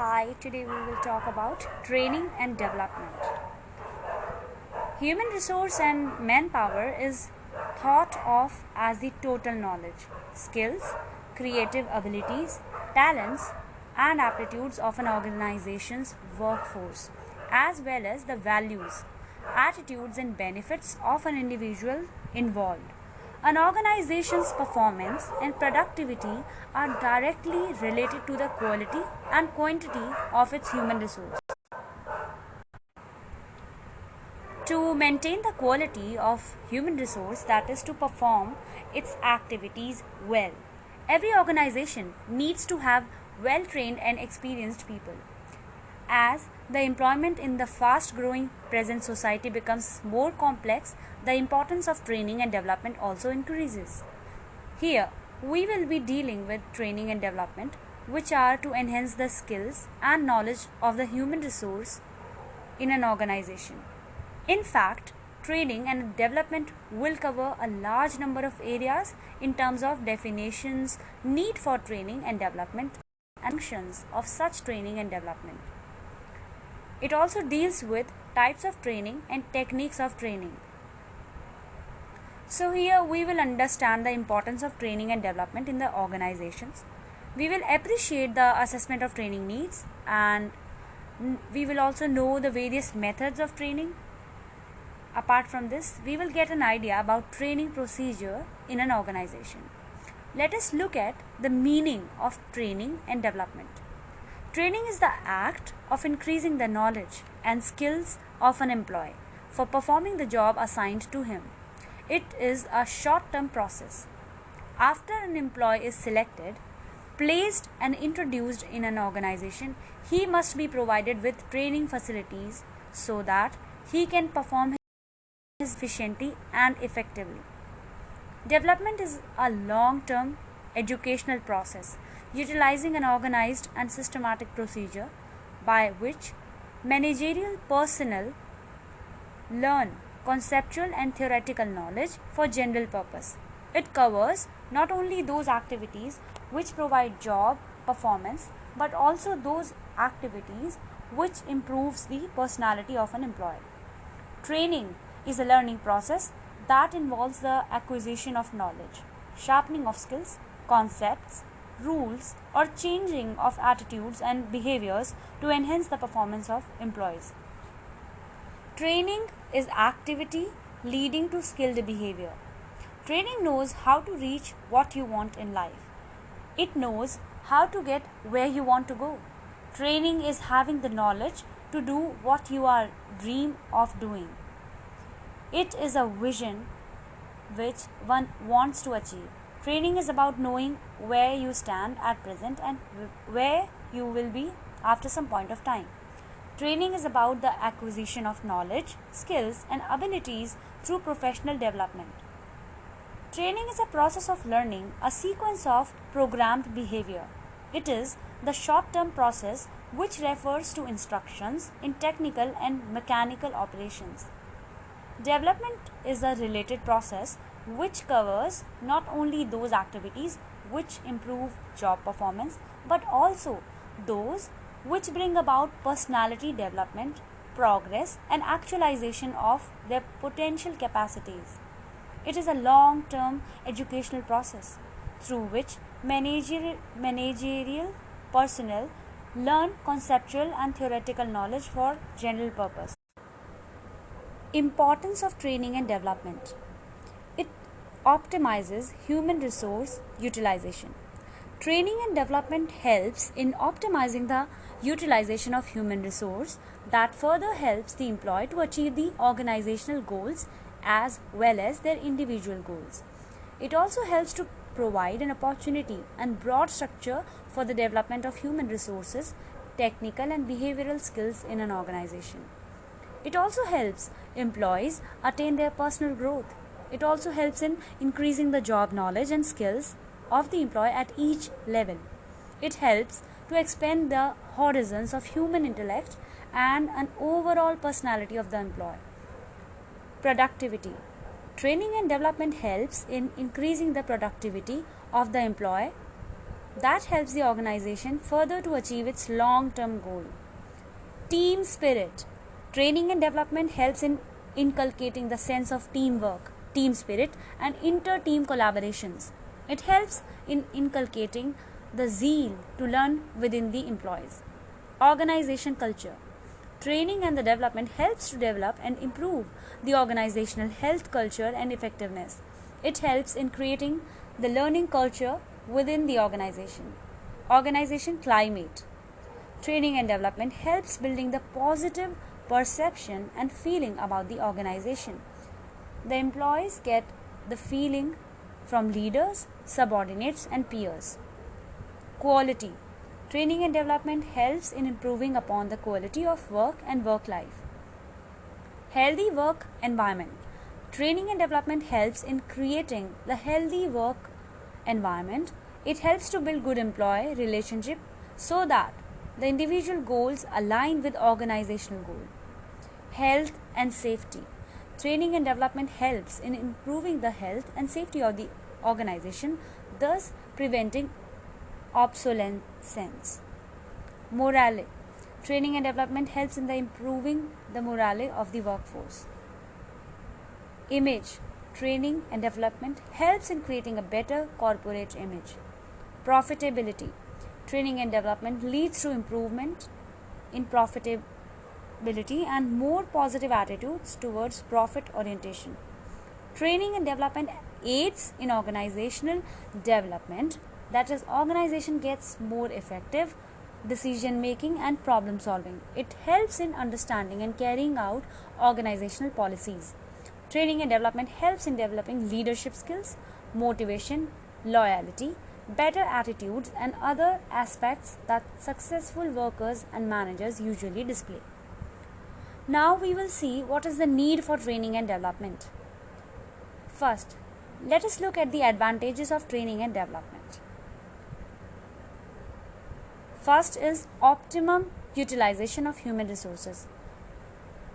Hi, today we will talk about training and development. Human resource and manpower is thought of as the total knowledge, skills, creative abilities, talents, and aptitudes of an organization's workforce, as well as the values, attitudes, and benefits of an individual involved. An organization's performance and productivity are directly related to the quality and quantity of its human resource. To maintain the quality of human resource, that is to perform its activities well, every organization needs to have well trained and experienced people. As the employment in the fast growing present society becomes more complex, the importance of training and development also increases. Here, we will be dealing with training and development, which are to enhance the skills and knowledge of the human resource in an organization. In fact, training and development will cover a large number of areas in terms of definitions, need for training and development, and functions of such training and development. It also deals with types of training and techniques of training. So here we will understand the importance of training and development in the organizations. We will appreciate the assessment of training needs, and we will also know the various methods of training. Apart from this, we will get an idea about training procedure in an organization. Let us look at the meaning of training and development. Training is the act of increasing the knowledge and skills of an employee for performing the job assigned to him. It is a short-term process. After an employee is selected, placed and introduced in an organization, he must be provided with training facilities so that he can perform efficiently and effectively. Development is a long-term educational process utilizing an organized and systematic procedure by which managerial personnel learn conceptual and theoretical knowledge for general purpose. It covers not only those activities which provide job performance, but also those activities which improves the personality of an employee. Training is a learning process that involves the acquisition of knowledge, sharpening of skills, concepts, rules, or changing of attitudes and behaviors to enhance the performance of employees. Training is activity leading to skilled behavior. Training knows how to reach what you want in life. It knows how to get where you want to go. Training is having the knowledge to do what you are dream of doing. It is a vision which one wants to achieve. Training is about knowing where you stand at present and where you will be after some point of time. Training is about the acquisition of knowledge, skills, and abilities through professional development. Training is a process of learning, a sequence of programmed behavior. It is the short-term process which refers to instructions in technical and mechanical operations. Development is a related process which covers not only those activities which improve job performance, but also those which bring about personality development, progress, and actualization of their potential capacities. It is a long-term educational process through which managerial personnel learn conceptual and theoretical knowledge for general purpose. Importance of training and development. It optimizes human resource utilization. Training and development helps in optimizing the utilization of human resource that further helps the employee to achieve the organizational goals as well as their individual goals. It also helps to provide an opportunity and broad structure for the development of human resources, technical and behavioral skills in an organization. It also helps employees attain their personal growth. It also helps in increasing the job knowledge and skills of the employee at each level. It helps to expand the horizons of human intellect and an overall personality of the employee. Productivity. Training and development helps in increasing the productivity of the employee that helps the organization further to achieve its long-term goal. Team spirit. Training and development helps in inculcating the sense of teamwork, team spirit, and inter-team collaborations. It helps in inculcating the zeal to learn within the employees. Organization culture. Training and the development helps to develop and improve the organizational health culture and effectiveness. It helps in creating the learning culture within the organization. Organization climate. Training and development helps building the positive perception and feeling about the organization. The employees get the feeling from leaders, subordinates, and peers. Quality. Training and development helps in improving upon the quality of work and work life. Healthy work environment. Training and development helps in creating the healthy work environment. It helps to build good employee relationship so that the individual goals align with organizational goal. Health and safety. Training and development helps in improving the health and safety of the organization, thus preventing obsolescence. Morale. Training and development helps in the improving the morale of the workforce. Image. Training and development helps in creating a better corporate image. Profitability. Training and development leads to improvement in profitability and more positive attitudes towards profit orientation. Training and development aids in organizational development, that is, organization gets more effective decision making and problem solving. It helps in understanding and carrying out organizational policies. Training and development helps in developing leadership skills, motivation, loyalty, better attitudes, and other aspects that successful workers and managers usually display. Now we will see what is the need for training and development. First, let us look at the advantages of training and development. First is optimum utilization of human resources.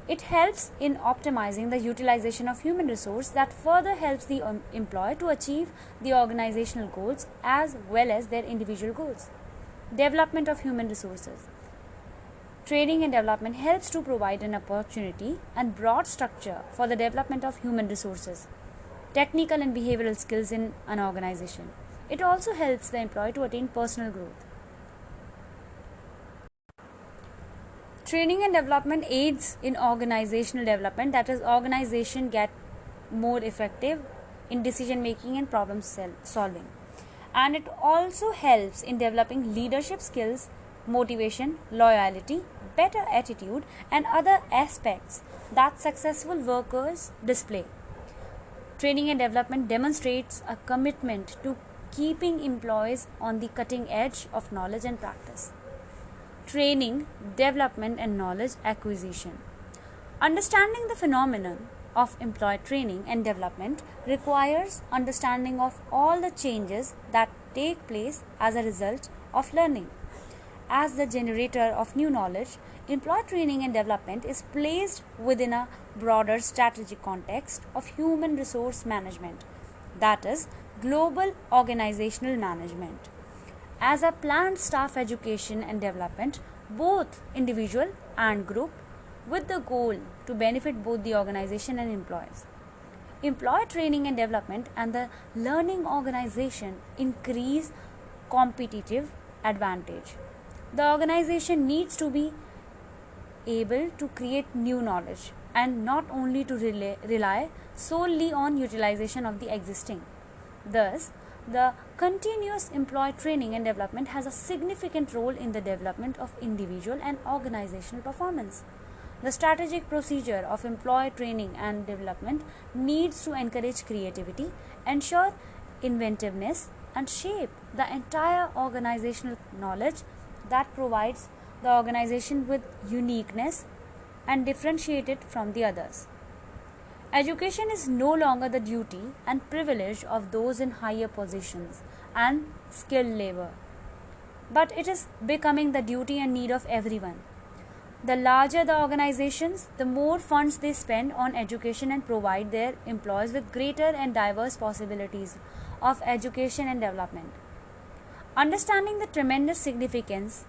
It helps in optimizing the utilization of human resource that further helps the employee to achieve the organizational goals as well as their individual goals. Development of human resources. Training and development helps to provide an opportunity and broad structure for the development of human resources, technical and behavioral skills in an organization. It also helps the employee to attain personal growth. Training and development aids in organizational development, that is, organization get more effective in decision making and problem solving. And it also helps in developing leadership skills, motivation, loyalty, better attitude, and other aspects that successful workers display. Training and development demonstrates a commitment to keeping employees on the cutting edge of knowledge and practice. Training, development, and knowledge acquisition. Understanding the phenomenon of employee training and development requires understanding of all the changes that take place as a result of learning. As the generator of new knowledge, employee training and development is placed within a broader strategic context of human resource management, that is, global organizational management. As a planned staff education and development, both individual and group, with the goal to benefit both the organization and employees. Employee training and development and the learning organization increase competitive advantage. The organization needs to be able to create new knowledge and not only to rely solely on utilization of the existing. Thus, the continuous employee training and development has a significant role in the development of individual and organizational performance. The strategic procedure of employee training and development needs to encourage creativity, ensure inventiveness, and shape the entire organizational knowledge that provides the organization with uniqueness and differentiate it from the others. Education is no longer the duty and privilege of those in higher positions and skilled labor, but it is becoming the duty and need of everyone. The larger the organizations, the more funds they spend on education and provide their employees with greater and diverse possibilities of education and development. Understanding the tremendous significance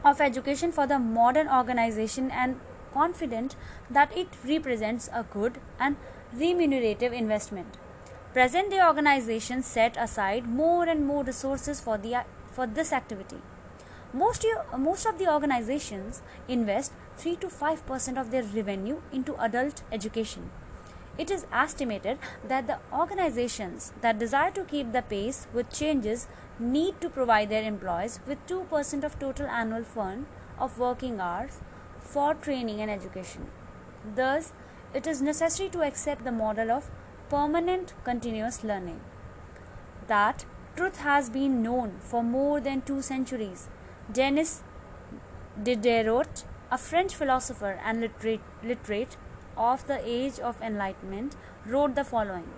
of education for the modern organization and confident that it represents a good and remunerative investment. Present day organizations set aside more and more resources for this activity. Most of the organizations invest 3 to 5% of their revenue into adult education. It is estimated that the organizations that desire to keep the pace with changes need to provide their employees with 2% of total annual fund of working hours for training and education. Thus, it is necessary to accept the model of permanent continuous learning. That truth has been known for more than 2 centuries. Denis Diderot, a French philosopher and literate of the Age of Enlightenment, wrote the following: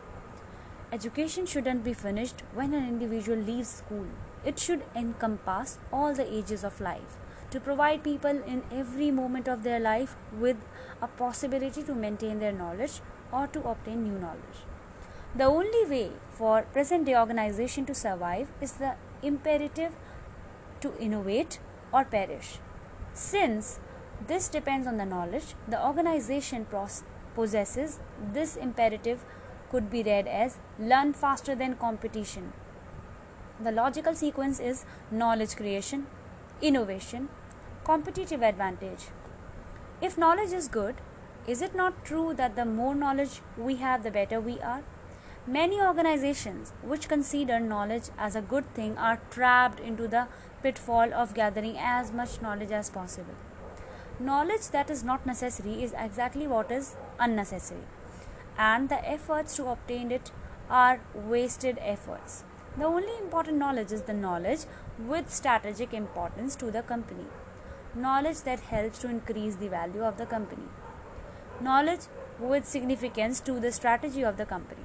education shouldn't be finished when an individual leaves school. It should encompass all the ages of life, to provide people in every moment of their life with a possibility to maintain their knowledge or to obtain new knowledge. The only way for present day organization to survive is the imperative to innovate or perish. Since this depends on the knowledge the organization possesses, this imperative could be read as learn faster than competition. The logical sequence is knowledge creation, innovation, competitive advantage. If knowledge is good, is it not true that the more knowledge we have, the better we are? Many organizations which consider knowledge as a good thing are trapped into the pitfall of gathering as much knowledge as possible. Knowledge that is not necessary is exactly what is unnecessary, and the efforts to obtain it are wasted efforts. The only important knowledge is the knowledge with strategic importance to the company, knowledge that helps to increase the value of the company, knowledge with significance to the strategy of the company.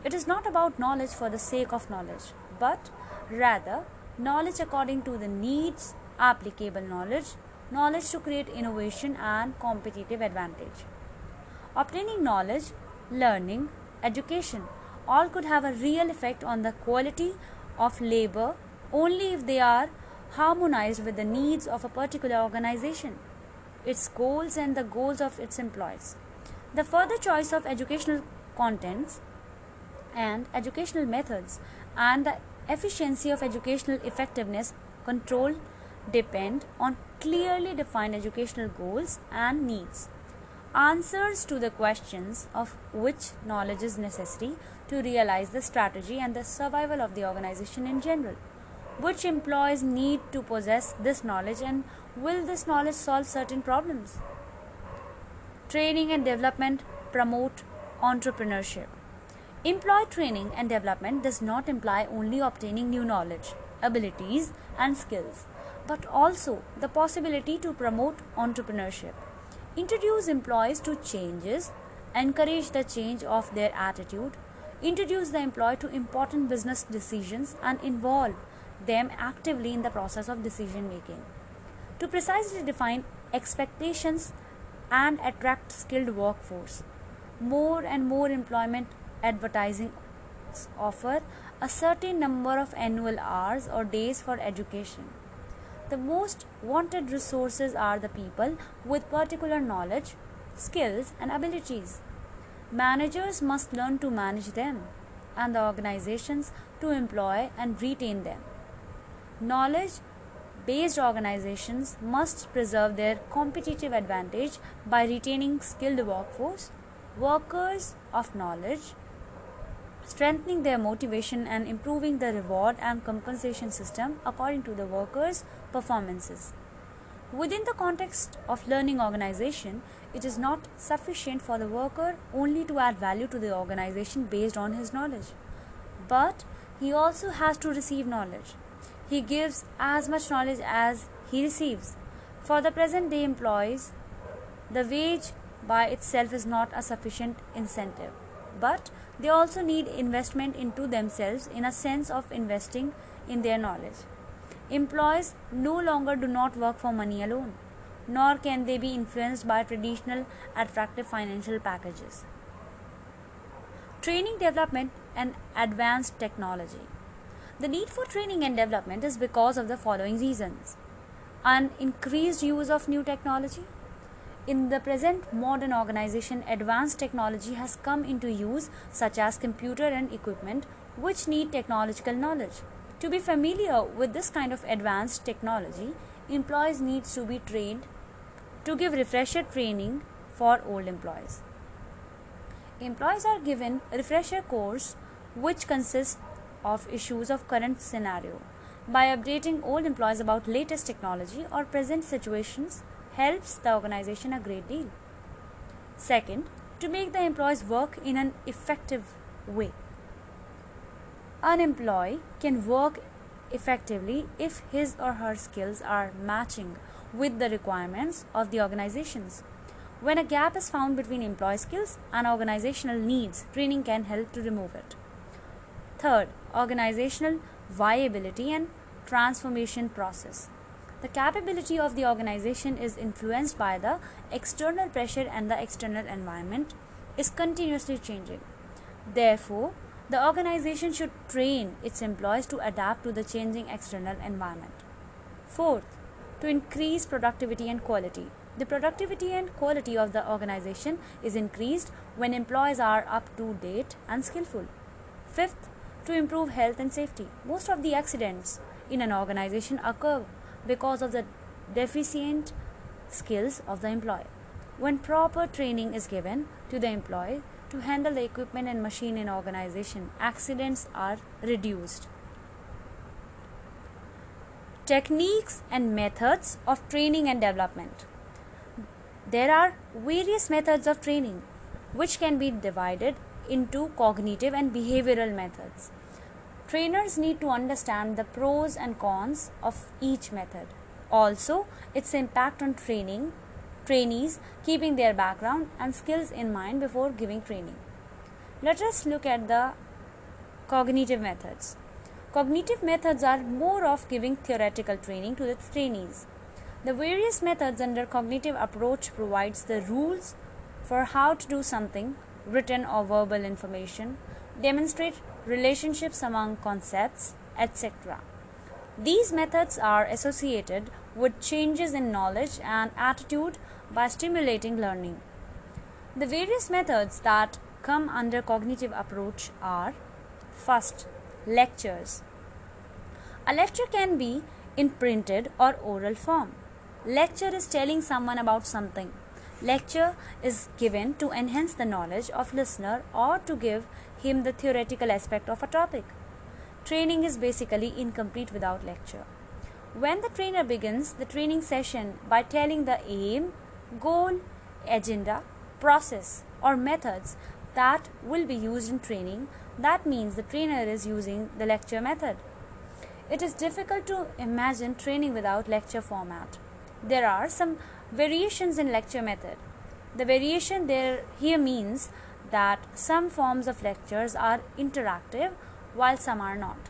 It is not about knowledge for the sake of knowledge, but rather knowledge according to the needs, applicable knowledge, knowledge to create innovation and competitive advantage. Obtaining knowledge, learning, education, all could have a real effect on the quality of labor only if they are harmonized with the needs of a particular organization, its goals and the goals of its employees. The further choice of educational contents and educational methods and the efficiency of educational effectiveness control depend on clearly defined educational goals and needs. Answers to the questions of which knowledge is necessary to realize the strategy and the survival of the organization in general. Which employees need to possess this knowledge, and will this knowledge solve certain problems? Training and development promote entrepreneurship. Employee training and development does not imply only obtaining new knowledge, abilities, and skills, but also the possibility to promote entrepreneurship. Introduce employees to changes, encourage the change of their attitude, introduce the employee to important business decisions, and involve them actively in the process of decision making. To precisely define expectations and attract skilled workforce, more and more employment advertising offer a certain number of annual hours or days for education. The most wanted resources are the people with particular knowledge, skills, and abilities. Managers must learn to manage them, and the organizations to employ and retain them. Knowledge based organizations must preserve their competitive advantage by retaining skilled workforce, workers of knowledge, strengthening their motivation and improving the reward and compensation system according to the workers' performances. Within the context of learning organization, it is not sufficient for the worker only to add value to the organization based on his knowledge, but he also has to receive knowledge. He gives as much knowledge as he receives. For the present day employees, the wage by itself is not a sufficient incentive, but they also need investment into themselves in a sense of investing in their knowledge. Employees no longer do not work for money alone, nor can they be influenced by traditional attractive financial packages. Training, development, and advanced technology. The need for training and development is because of the following reasons: an increased use of new technology. In the present modern organization, advanced technology has come into use, such as computer and equipment, which need technological knowledge. To be familiar with this kind of advanced technology, employees need to be trained to give refresher training for old employees. Employees are given a refresher course which consists of issues of current scenario. By updating old employees about latest technology or present situations helps the organization a great deal. Second, to make the employees work in an effective way. An employee can work effectively if his or her skills are matching with the requirements of the organizations. When a gap is found between employee skills and organizational needs, training can help to remove it. Third, organizational viability and transformation process. The capability of the organization is influenced by the external pressure, and the external environment is continuously changing. Therefore, the organization should train its employees to adapt to the changing external environment. Fourth, to increase productivity and quality. The productivity and quality of the organization is increased when employees are up to date and skillful. Fifth, to improve health and safety. Most of the accidents in an organization occur because of the deficient skills of the employee. When proper training is given to the employee to handle the equipment and machine in organization, accidents are reduced. Techniques and methods of training and development. There are various methods of training which can be divided into cognitive and behavioral methods. Trainers need to understand the pros and cons of each method. Also, its impact on trainees, keeping their background and skills in mind before giving training. Let us look at the cognitive methods. Cognitive methods are more of giving theoretical training to the trainees. The various methods under cognitive approach provides the rules for how to do something, written or verbal information, demonstrate relationships among concepts, etc. These methods are associated with changes in knowledge and attitude by stimulating learning. The various methods that come under cognitive approach are: first, lectures. A lecture can be in printed or oral form. Lecture is telling someone about something. Lecture is given to enhance the knowledge of listener or to give him the theoretical aspect of a topic. Training is basically incomplete without lecture. When the trainer begins the training session by telling the aim, goal, agenda, process or methods that will be used in training, that means the trainer is using the lecture method. It is difficult to imagine training without lecture format. There are some variations in lecture method. The variation here means that some forms of lectures are interactive while some are not.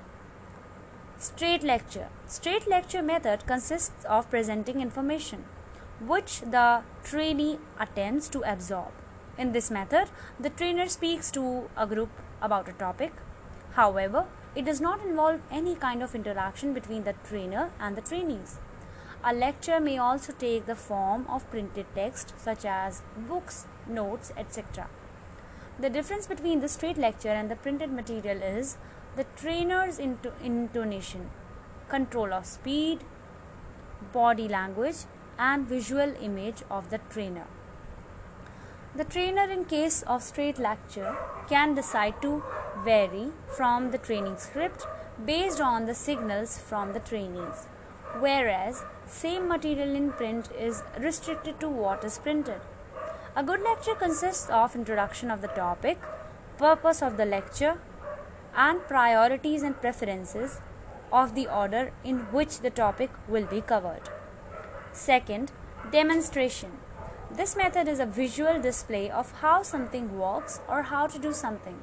Straight lecture. Straight lecture method consists of presenting information which the trainee attempts to absorb. In this method, the trainer speaks to a group about a topic. However, it does not involve any kind of interaction between the trainer and the trainees. A lecture may also take the form of printed text such as books, notes, etc. The difference between the straight lecture and the printed material is the trainer's intonation, control of speed, body language, and visual image of the trainer. The trainer, in case of straight lecture, can decide to vary from the training script based on the signals from the trainees, whereas same material in print is restricted to what is printed. A good lecture consists of introduction of the topic, purpose of the lecture, and priorities and preferences of the order in which the topic will be covered. Second, demonstration. This method is a visual display of how something works or how to do something.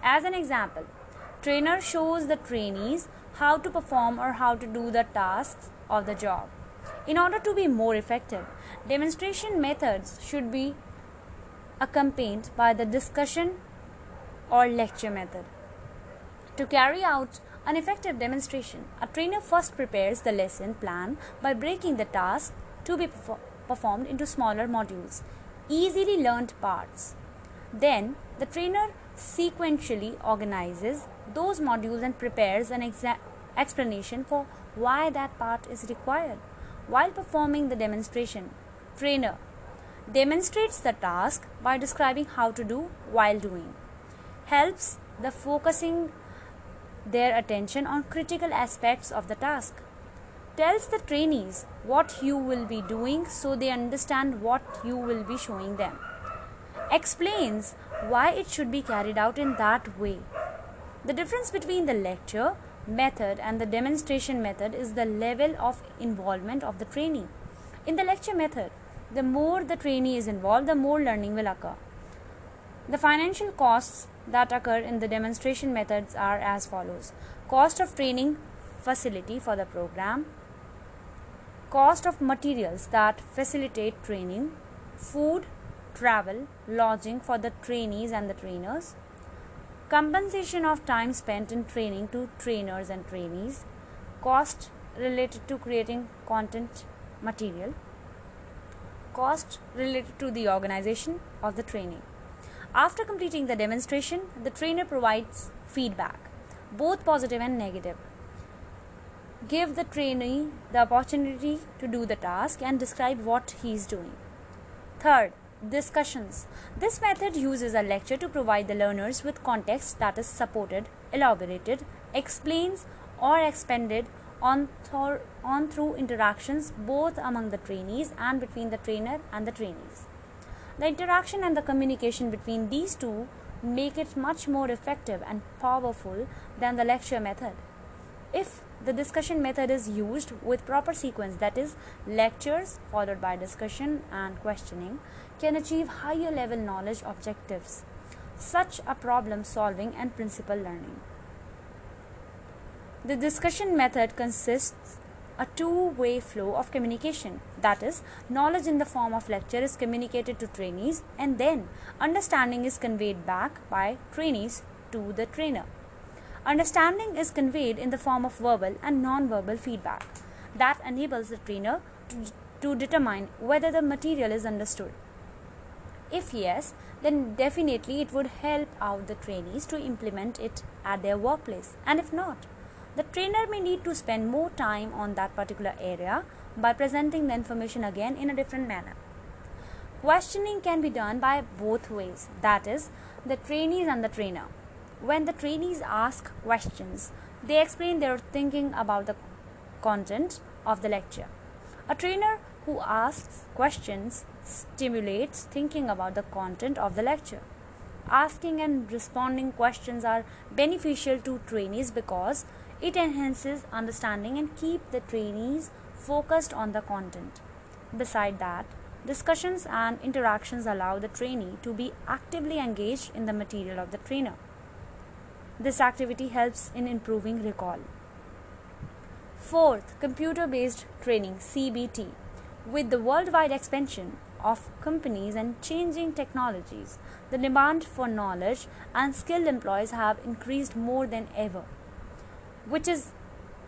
As an example, trainer shows the trainees how to perform or how to do the tasks of the job. In order to be more effective, demonstration methods should be accompanied by the discussion or lecture method. To carry out An effective demonstration. A trainer first prepares the lesson plan by breaking the task to be performed into smaller modules, easily learned parts. Then, the trainer sequentially organizes those modules and prepares an explanation for why that part is required. While performing the demonstration, trainer demonstrates the task by describing how to do while doing. Helps the focusing their attention on critical aspects of the task. Tells the trainees what you will be doing so they understand what you will be showing them. Explains why it should be carried out in that way. The difference between the lecture method and the demonstration method is the level of involvement of the trainee. In the lecture method, the more the trainee is involved, the more learning will occur. The financial costs that occur in the demonstration methods are as follows: cost of training facility for the program, cost of materials that facilitate training, food, travel, lodging for the trainees and the trainers, compensation of time spent in training to trainers and trainees, cost related to creating content material, cost related to the organization of the training. After completing the demonstration, the trainer provides feedback, both positive and negative. Give the trainee the opportunity to do the task and describe what he is doing. Third, discussions. This method uses a lecture to provide the learners with context that is supported, elaborated, explains, or expanded on through interactions both among the trainees and between the trainer and the trainees. The interaction and the communication between these two make it much more effective and powerful than the lecture method. If the discussion method is used with proper sequence, that is, lectures followed by discussion and questioning, can achieve higher level knowledge objectives, such as problem solving and principle learning. The discussion method consists a two-way flow of communication, that is, knowledge in the form of lecture is communicated to trainees and then understanding is conveyed back by trainees to the trainer. Understanding is conveyed in the form of verbal and non-verbal feedback that enables the trainer to determine whether the material is understood. If yes, then definitely it would help out the trainees to implement it at their workplace, and if not, the trainer may need to spend more time on that particular area by presenting the information again in a different manner. Questioning can be done by both ways, that is, the trainees and the trainer. When the trainees ask questions, they explain their thinking about the content of the lecture. A trainer who asks questions stimulates thinking about the content of the lecture. Asking and responding questions are beneficial to trainees because it enhances understanding and keep the trainees focused on the content. Beside that, discussions and interactions allow the trainee to be actively engaged in the material of the trainer. This activity helps in improving recall. Fourth, computer-based training, CBT. With the worldwide expansion of companies and changing technologies, the demand for knowledge and skilled employees have increased more than ever, which is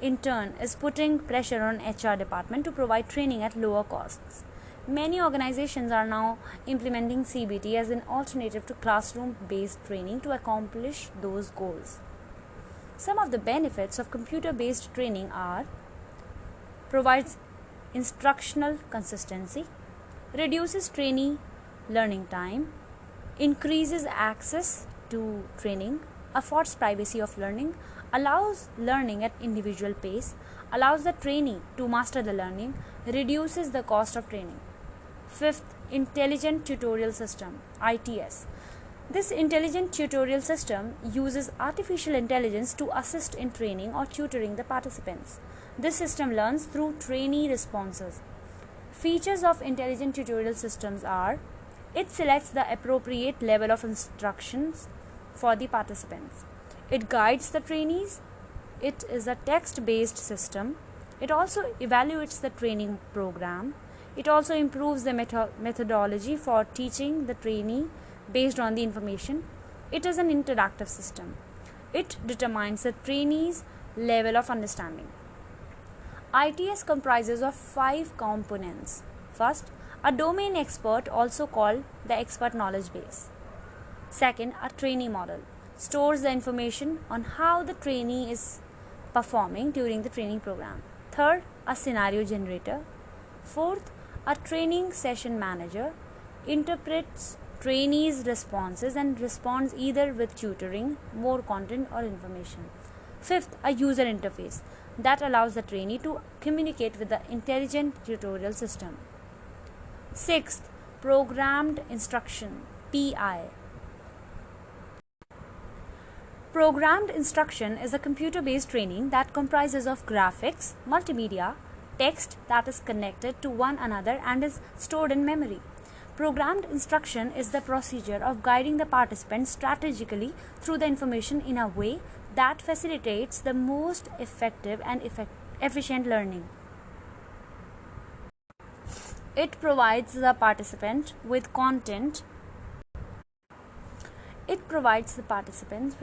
in turn is putting pressure on HR department to provide training at lower costs. Many organizations are now implementing CBT as an alternative to classroom-based training to accomplish those goals. Some of the benefits of computer-based training are: provides instructional consistency, reduces trainee learning time, increases access to training, affords privacy of learning, allows learning at individual pace, allows the trainee to master the learning, reduces the cost of training. Fifth, Intelligent Tutorial System, ITS. This intelligent tutorial system uses artificial intelligence to assist in training or tutoring the participants. This system learns through trainee responses. Features of intelligent tutorial systems are: it selects the appropriate level of instructions for the participants. It guides the trainees. It is a text-based system. It also evaluates the training program. It also improves the methodology for teaching the trainee based on the information. It is an interactive system. It determines the trainees' level of understanding. ITS comprises of 5 components. First, a domain expert, also called the expert knowledge base. Second, a trainee model stores the information on how the trainee is performing during the training program. Third, a scenario generator. Fourth, a training session manager interprets trainees' responses and responds either with tutoring, more content, or information. Fifth, a user interface that allows the trainee to communicate with the intelligent tutorial system. Sixth, programmed instruction, PI. Programmed instruction is a computer-based training that comprises of graphics, multimedia, text that is connected to one another and is stored in memory. Programmed instruction is the procedure of guiding the participants strategically through the information in a way that facilitates the most effective and efficient learning. It provides the participant with content. It provides the participant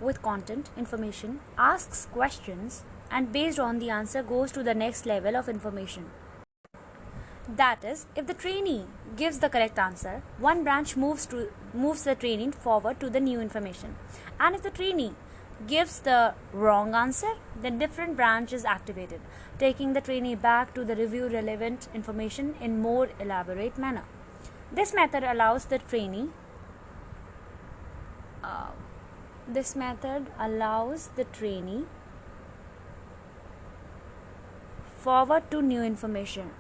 with content, information, asks questions, and based on the answer goes to the next level of information. That is, if the trainee gives the correct answer, one branch moves the trainee forward to the new information. And if the trainee gives the wrong answer, then different branch is activated, taking the trainee back to the review relevant information in more elaborate manner. This method allows the trainee forward to new information.